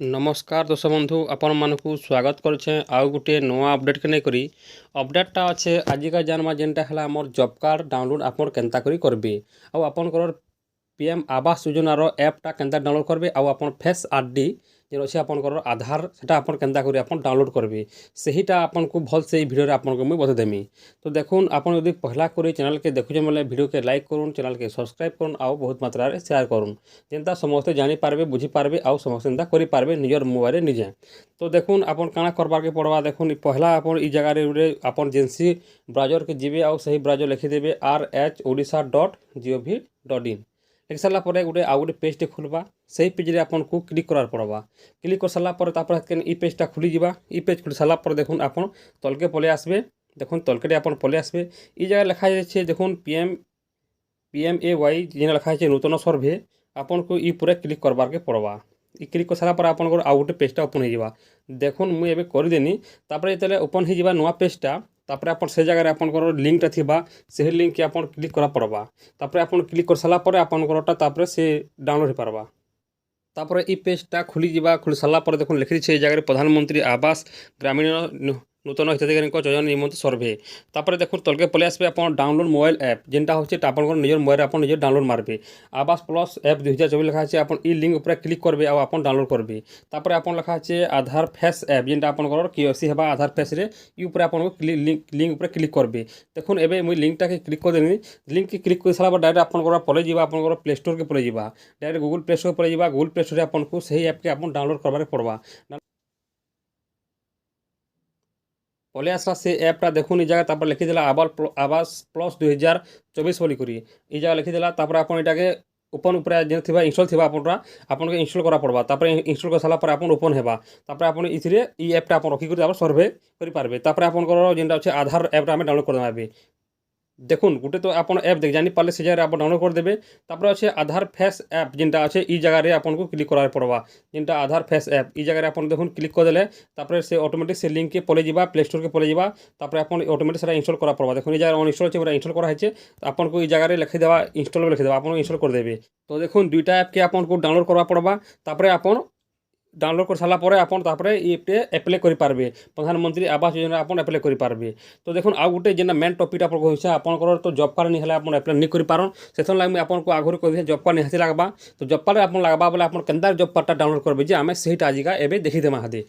नमस्कार दर्शक बंधु आपण मानक स्वागत करुचे आउ गोटे नुआ अपडेट के नहीं करी अपडेटटा अच्छे आजिका जानवा जेनटा है आमर जॉब कार्ड डाउनलोड आपन केनता करी करबे आउ आपनकर पीएम आवास योजनार ऐपटा केनता डाउनलोड करबे आउ आपन फेस आरडी जेन अच्छे आपनकर आधार सेटा आपन केनता करी आपन डाउनलोड करबे सहीटा आपन को भल से भिडियो रे आपन को मुई बतेदेमी। तो देखुन आपन यदि पहला करी चैनल के देखुचे मतलब वीडियो के लाइक करूँ, चैनल के सब्सक्राइब करूँ आउ बहुत मात्रा रे शेयर करूँ जेनता समस्ते जानी पारबे बुझी पारबे आउ समस्ते एंता करि पारबे निजर मोबाइल रे निजे। तो देखुन आपन काना करबार के पड़वा देखुन पहला आपन ई जगह रे आपन जेंसी ब्राउजर के जीवे आउ सही ब्राउजर लिखिदेवे rhodisa.gov.in लिख सारा गोटे आउ गोटे पेजटे खुलवा से पेज रे आपन को क्लिक करार पड़वा। क्लिक कर सारा ई पेजटा खुली जावा। ई पेज खुली सारा देखुन आपन तलके पले आसबे। देखुन तलके आपन पले आसबे ई जगह लिखा जाए देखुन PMAY जेन लिखा है नूतन सर्वे आपन को ई पूरा क्लिक करबार के पड़वा। ई क्लिक कर सारा आपन आउ गोटे पेजटा ओपन हो जावा। देखुन मुझे एबे करदेनी तापर जेतले ओपन हो जावा नुआ पेजटा तापर आपन से जगह आपन लिंकटा थिबा से लिंक के आपन क्लिक करा पड़वा। तापर आपन क्लिक कर सारा आपनटा तापर से डाउनलोड हो पारबा। तापर ई पेजटा खुली जावा। खुली सारा देखुन लिखी छे जगह प्रधानमंत्री आवास ग्रामीण नूतन हिताधिकारी चयन निमंत्रण सर्वे तापर देखुन तलके पले आसबे आपन डाउनलोड मोबाइल ऐप जेनटा होचे आपन निजर मोबाइल आपन निजर डाउनलोड मारबे। आवास प्लस ऐप 2024 लिखा है आपन ई लिंक ऊपर क्लिक करबे आ आपन डाउनलोड करबे। तापर आपन लिखा है आधार फेस ऐप जेनटा आपन केओसी हेबा आधार फेस रे ई ऊपर आपन को लिंक ऊपर क्लिक करबे। देखुन एबे मुई लिंकटा के क्लिक कर देनी। लिंक के क्लिक कर सारा डायरेक्ट आपन पले जीवा आपन प्ले स्टोर के पले जीवा। डायरेक्ट गूगल प्ले स्टोर पले जीवा। गूगल प्ले स्टोर आपन को सही ऐप के आपन डाउनलोड करबार पड़वा। पले आसला से ऐपटा देखुन ई जगह तापर लिखिदेला आवास प्लस 2024 बोली करी ई जगह लिखिदेला। तापर आपन एटाके ओपन ऊपर जेन थिबा इंस्टॉल थिबा आपन के इंस्टॉल करा पड़वा। तापर इंस्टॉल कर साला पर आपन ओपन हेबा। तापर आपन इथिरे ई ऐपटा आपन रखि करी तापर सर्वे करि पारबे। तापर आपन जेनटा अछि आधार ऐपटा हम डाउनलोड कर देबे। देखुन गोटे तो आपन ऐप देख जानी पाले से जगह आप डाउनलोड कर देबे। तापर अच्छे आधार फेस ऐप जेनटा अच्छे ई जगह रे आपन को क्लिक करार पड़वा। जेनटा आधार फेस ऐप ई जगह रे आपन देखुन क्लिक कर देले तापर से ऑटोमेटिक से लिंक के पले जीवा प्ले स्टोर के पले जीवा। तापर आपन ऑटोमेटिक से इंस्टॉल करा पड़वा। देखुन ई जगह अनइंस्टॉल छै पूरा इंस्टॉल करा है आपन को ई जगह रे लिखि देबा इंस्टॉल लिखि देबा आपन इंस्टॉल कर देबे। तो देखुन दुईटा ऐप के आपन को डाउनलोड करवा पड़वा। तापर आपन डाउनलोड कर सारा आपन तापरे ये एप्लाई करि पारबे। प्रधानमंत्री आवास योजना आपन एप्लाई करि पारबे। तो देखुन आ गुटे जेना मेन टॉपिक आपन होइछे आपन तो जॉब कार्ड नहीं हला आपन एप्लाई नहीं करि पारन सेथन लाग मैं आपन को आगुर कहि दे जॉब कार्ड निहाती लागबा। तो जॉब कार्ड आपन लागबा बोले आपन केनता जॉब कार्डटा डाउनलोड करबे जे आमे सेहीटा आजिका एबे देखि देमा हादे।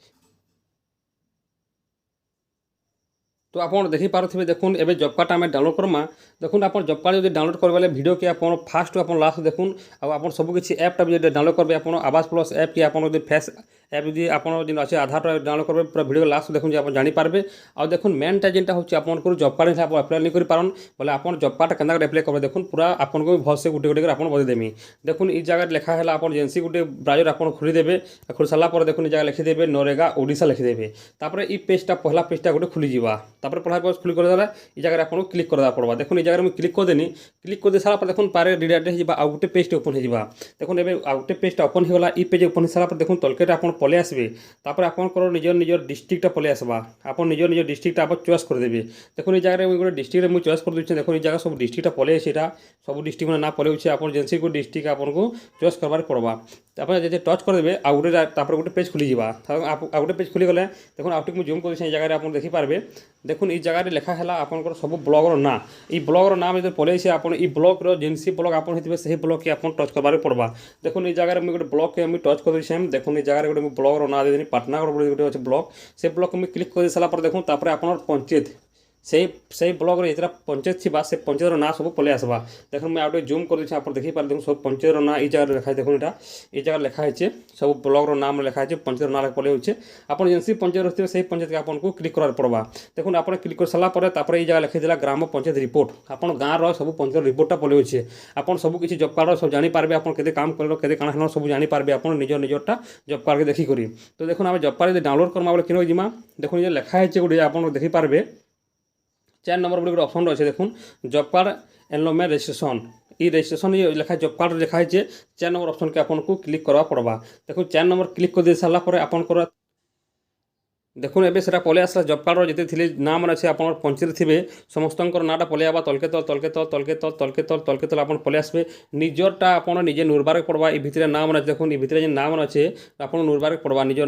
तो आपन देखि पारुथिबे देखुन एबे जॉब कार्ड आमे डाउनलोड करमा। देखुन आपन जॉब कार्ड जदि डाउनलोड करबे वीडियो के आपन फास्ट आपन लास्ट देखुन आ आपन सब किछि ऐपटा जदि डाउनलोड करबे आपन आवास प्लस ऐप के आपन जदि फेस ऐप जदि आपन जिन अछि आधार डाउनलोड करबे पूरा वीडियो लास्ट देखुन जे आपन जानि पारबे। आ देखुन मेनटा जेनटा होछि आपन को जॉब कार्ड आपन अप्लाई नहीं करि पारन बोले आपन जॉब कार्ड केनता अप्लाई करबे देखुन पूरा आपन को भल से गुटे गुटे कर आपन बदे देमी। देखुन ई जगह लिखा हैला आपन एजेंसी गुटे ब्राउजर आपन खुली देबे। खुली साला पर देखुन ई जगह लिखि देबे नरेगा ओडिशा लिखि देबे। तापर ई पेजटा पहला पेजटा गुटे खुली जीवा। तापर पहला पेज खुली कर देला ई जगह आपन क्लिक करदा पड़वा। देखुन ई जगह में क्लिक कर देनी। क्लिक कर दे सारा पर देखुन पारे रिडायरेक्ट हो जिबा आ गुटे पेज ओपन हो जिबा। देखुन एबे आ गुटे पेजटा ओपन हो गला। ई पेज ओपन सारा पर देखुन तलकेटा आपन पले आसबे। तापर आपन निजर डिस्ट्रिक्टटा पले आसबा। आपन निजर डिस्ट्रिक्टटा आपन चॉइस कर देबे। देखुन ई जगह में गुटे डिस्ट्रिक्ट रे मु चॉइस कर दिछे। देखुन ई जगह सब डिस्ट्रिक्टटा पले सेटा सब डिस्ट्रिक्ट में ना पले होछे आपन जेंसी को डिस्ट्रिक्ट आपन को चॉइस करबार पड़वा। तापर जे टच कर देबे आ गुटे तापर गुटे पेज खुली जिबा। आ गुटे पेज खुली गले देखुन आउटिक मु जूम कर दिछे ई जगह रे आपन देखि पारबे। देखुन ई जगह रे लिखा हैला आपन सब ब्लॉगर ना ई ब्लॉगर नाम जे पले से आपन ई ब्लॉग रो जेंसी ब्लॉग आपन हेतिबे सही ब्लॉग के आपन टच करबार पड़वा। देखुन ई जगह रे मु गुटे ब्लॉग के मु टच कर दिछे। देखुन ई जगह रे गुटे ब्लॉग रो ना दे देनी पाटना गुटे अछि ब्लॉग से ब्लॉग में क्लिक कर साला पर देखुन तापर आपन पंचायत से ब्लॉग रे इतरा पंचायत छिबा से पंचायत ना सब पले आसबा। देखुन मैं आउटे जूम कर दिछे आपन देखि पार देखुन सब पंचायत ना ई जगह लिखा है। देखुन एटा ई जगह लिखा है सब ब्लॉग रो नाम लिखा है पंचायत ना पले होचे। आपन जेंसी पंचायत रहथिबे सही पंचायत के आपन को क्लिक करार पड़वा। देखुन आपन क्लिक कर साला पर तापर ई जगह लिखि देला ग्राम पंचायत रिपोर्ट। आपन गाँ रो सब पंचायत रिपोर्टटा पले होचे। आपन सब किछि जॉब कार्ड सब जानि पारबे। आपन केते काम करलो केते काना हलो सब जानि पारबे आपन निजरटा जॉब कार्ड के देखि करी। तो देखुन हम जॉब कार्ड डाउनलोड करमा बोले किनो जिमा। देखुन ये लिखा है गुटे आपन देखि पारबे 4 नंबर बोले गोटे ऑप्शन रही है। देखुन जॉब कार्ड एनरोलमेंट रजिस्ट्रेशन ई रजिस्ट्रेशन ये लिखा जॉब कार्ड लिखा है 4 नंबर ऑप्शन के आपन को क्लिक करवा पड़वा। देखो 4 नंबर क्लिक कर दे सारा पर आपन দেখুন এবে সেটা পলে আসলা জব কার্ডর যেতে থিলে না মানে আছে আপনার পঞ্চীরে থিবে সমস্তঙ্কর নাটা পলে আবা তলকে তল তলকে তল তলকে তল তলকে তল তলকে তল আপনার পলে আসবে নিজরটা আপনার নিজে নুরবারে পড়বা এই ভিতরে না মানে দেখুন এই ভিতরে যে না মানে আছে আপনার নুরবারে পড়বা নিজের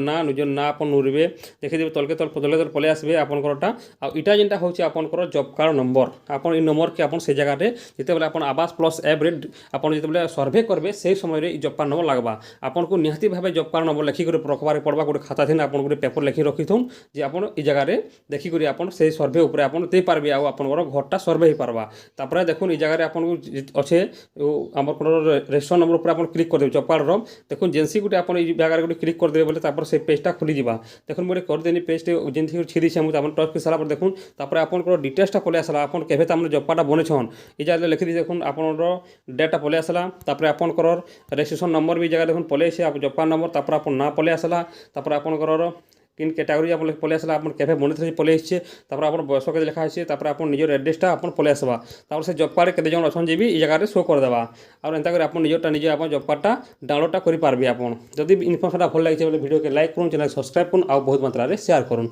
না আপনার নুরবে দেখে দেবে তলকে তল পলে আসবে আপনারটা আর এটা যেটা হচ্ছে আপনার জব কার্ড নম্বর আপনার এই নম্বরকে আপনার সেই জায়গাতে যেতবে আপনার আবাস প্লস অ্যাপরে আপনার যেতবে সর্ভে করবে সেই সময় এই জব কার্ড নম্বর লাগবা আপনার নিহাতি ভাবে জব কার্ড নম্বর লেখি করে রখবারে পড়বা গোটে খাতা দিন আপনার গোটে পেপর লেখি রখিথুন যে আপনার এই জায়গায় দেখিকি আপনার সেই সর্ভে উপরে আপনার ଦେଇপারবে আপনার ঘরটা সর্ভে হয়ে পারবা তারপরে দেখুন এই জায়গায় আপনার অছে আমার কোনো রেজিস্ট্রেশন নম্বর উপরে আপনার ক্লিক করে জব কার্ডর দেখুন যেনসি গোটে আপনার এই জায়গায় গোটে ক্লিক করে দেবে বলে তারপর সেই পেজটা খুলি যা দেখুন গোটে କରିଦେନି পেজটি যেମିତି ছিড়িছে আমি আপনার টচ করে সারা পরে দেখুন তারপরে আপনার ডিটেলসটা পলে আসলা আপনার কেবে তার জব কার্ডটা বনেছন এই জায়গায় লিখি দিয়ে দেখুন আপনার ডেটটা পলে আসলা তারপরে আপনার রেজিস্ট্রেশন নম্বর বি জায়গায় দেখুন পলে এসে জব কার্ড নম্বর তারপরে আপনার না পলে আসলা তারপরে আপনার কিন ক্যাটাগরি আপনার পলে আসলা আপনার কেবে মনে থাকে পলে এসছে তারপরে আপনার বয়স কেতে লেখা আছে তারপরে আপনার নিজের এড্রেসটা আপনার পলে আসবা তারপরে সেই জব কার্ডে কেতে জন অছন যাবি এই জায়গায় শো করে দেবা আর এন্তা করে আপনার নিজেরটা নিজে আপনার জব কার্ডটা ডাউনলোডটা করে পারবে আপনার যদি ইনফরমেশনটা ভালো লাগছে বলে ভিডিওকে লাইক করুন চ্যানেল সবসক্রাইব করুন আর বহুত মাত্রায় শেয়ার করুন।